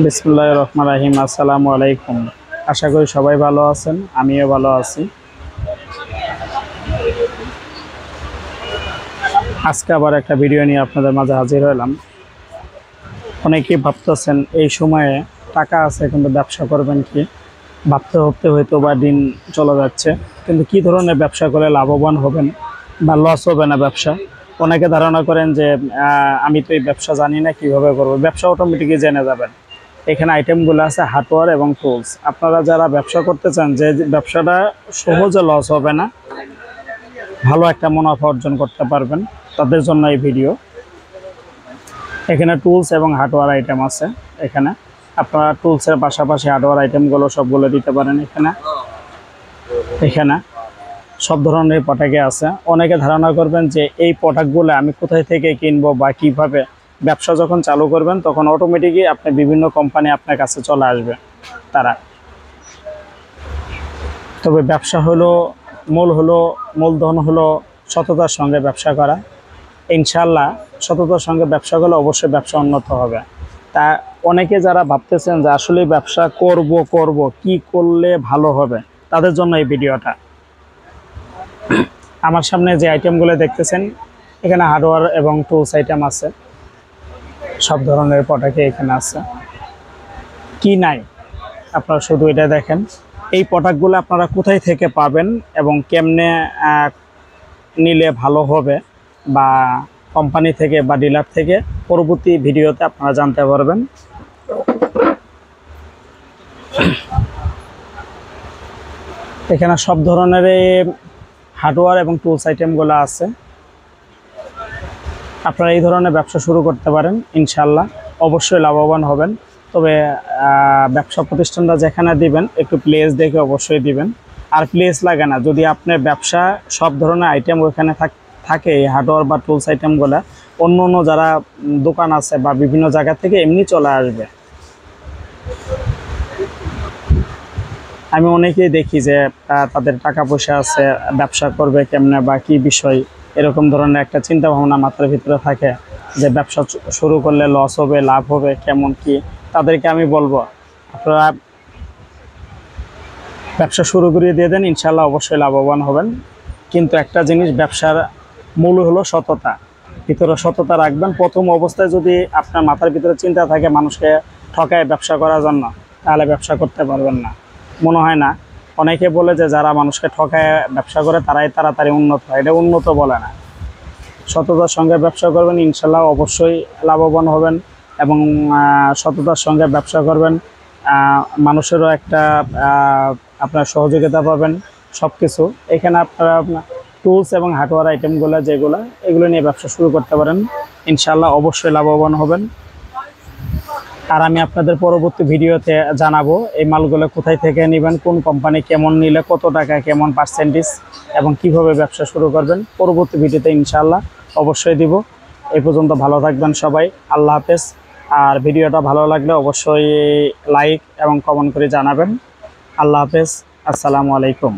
বিসমিল্লাহির রহমানির রহিম। আসসালামু আলাইকুম। আশা করি সবাই ভালো আছেন, আমিও ভালো আছি। আজকে আবার একটা ভিডিও নিয়ে আপনাদের মাঝে হাজির হলাম। অনেকেই ভাবতেছেন এই সময়ে টাকা আছে কিন্তু ব্যবসা করবেন কি, ভাবতে ভাবতে হয়তো বা দিন চলে যাচ্ছে, কিন্তু কি ধরনের ব্যবসা করে লাভবান হবেন বা লস হবে না ব্যবসা। অনেকে ধারণা করেন যে আমি তো এই ব্যবসা জানি না, কিভাবে করবো। ব্যবসা অটোমেটিকই জেনে যাবেন। এখানে আইটেমগুলো আছে হার্ডওয়্যার এবং টুলস। আপনারা যারা ব্যবসা করতে চান, যে ব্যবসাটা সহজে লস হবে না, ভালো একটা মুনাফা অর্জন করতে পারবেন, তাদের জন্য এই ভিডিও। এখানে টুলস এবং হার্ডওয়্যার আইটেম আছে। এখানে আপনারা টুলসের পাশাপাশি হার্ডওয়্যার আইটেমগুলো সবগুলো দিতে পারেন। এখানে সব ধরনের প্রোডাক্টই আছে। অনেকে ধারণা করবেন যে এই প্রোডাক্টগুলো আমি কোথায় থেকে কিনবো বা কিভাবে। ব্যবসা যখন চালু করবেন তখন অটোমেটিকই আপনি বিভিন্ন কোম্পানি আপনার কাছে চলে আসবে তারা। তবে ব্যবসা হলো মূলধন হলো সততার সঙ্গে ব্যবসা করা। ইনশাল্লাহ সততার সঙ্গে ব্যবসা করলে অবশ্যই ব্যবসা উন্নত হবে। তা অনেকে যারা ভাবতেছেন যে আসলে ব্যবসা করব কি করলে ভালো হবে, তাদের জন্য এই ভিডিওটা। আমার সামনে যে আইটেমগুলো দেখতেছেন, এখানে হার্ডওয়্যার এবং টুলস আইটেম আছে। সব ধরনের প্রোডাক্টই এখানে আছে। কি নাই আপনারা শুধু এটা দেখেন। এই প্রোডাক্টগুলো আপনারা কোথায় থেকে পাবেন এবং কেমনে নিলে ভালো হবে, বা কোম্পানি থেকে বা ডিলার থেকে, পরবর্তী ভিডিওতে আপনারা জানতে পারবেন। এখানে সব ধরনের হার্ডওয়্যার এবং টুলস আইটেমগুলো আছে। আপনারা এই ধরনের ব্যবসা শুরু করতে পারেন, ইনশাল্লাহ অবশ্যই লাভবান হবেন। তবে ব্যবসা প্রতিষ্ঠানটা যেখানে দিবেন একটু প্লেস দেখে অবশ্যই দিবেন। আর প্লেস লাগে না, যদি আপনার ব্যবসা সব ধরনের আইটেম ওইখানে থাকে, এই হার্ডওয়্যার বা টুলস আইটেমগুলো অন্য যারা দোকান আছে বা বিভিন্ন জায়গা থেকে এমনি চলে আসবে। আমি অনেকেই দেখি যে তাদের টাকা পয়সা আছে, ব্যবসা করবে কেমনে বা কি বিষয়, এরকম ধরনের একটা চিন্তা ভাবনা মাথার ভিতরে থাকে যে ব্যবসা শুরু করলে লস হবে, লাভ হবে, কেমন কি। তাদেরকে আমি বলবো আপনারা ব্যবসা শুরু করিয়ে দিয়ে দেন, ইনশাল্লাহ অবশ্যই লাভবান হবেন। কিন্তু একটা জিনিস, ব্যবসার মূল হলো সততা। ভিতরে সততা রাখবেন। প্রথম অবস্থায় যদি আপনার মাথার ভিতরে চিন্তা থাকে মানুষকে ঠকায় ব্যবসা করার জন্য, তাহলে ব্যবসা করতে পারবেন না, মনে হয় না। অনেকে বলে যে যারা মানুষকে ঠকায় ব্যবসা করে তারাই তাড়াতাড়ি উন্নত হয়। এটা উন্নত বলে না। সততার সঙ্গে ব্যবসা করবেন, ইনশাল্লাহ অবশ্যই লাভবান হবেন। এবং সততার সঙ্গে ব্যবসা করবেন, মানুষেরও একটা আপনার সহযোগিতা পাবেন সব কিছু। এখানে আপনারা টুলস এবং হার্ডওয়্যার আইটেমগুলো এগুলো নিয়ে ব্যবসা শুরু করতে পারেন, ইনশাল্লাহ অবশ্যই লাভবান হবেন। আর আমি আপনাদের পরবর্তী ভিডিওতে জানাবো এই মালগুলো কোথায় থেকে নেবেন, কোন কোম্পানি, কেমন নিলে কত টাকা, কেমন পার্সেন্টেজ, এবং কিভাবে ব্যবসা শুরু করবেন। পরবর্তী ভিডিওতে ইনশাল্লাহ অবশ্যই দিব। এই পর্যন্ত ভালো থাকবেন সবাই। আল্লাহ হাফেজ। আর ভিডিওটা ভালো লাগলে অবশ্যই লাইক এবং কমেন্ট করে জানাবেন। আল্লাহ হাফেজ। আসসালামু আলাইকুম।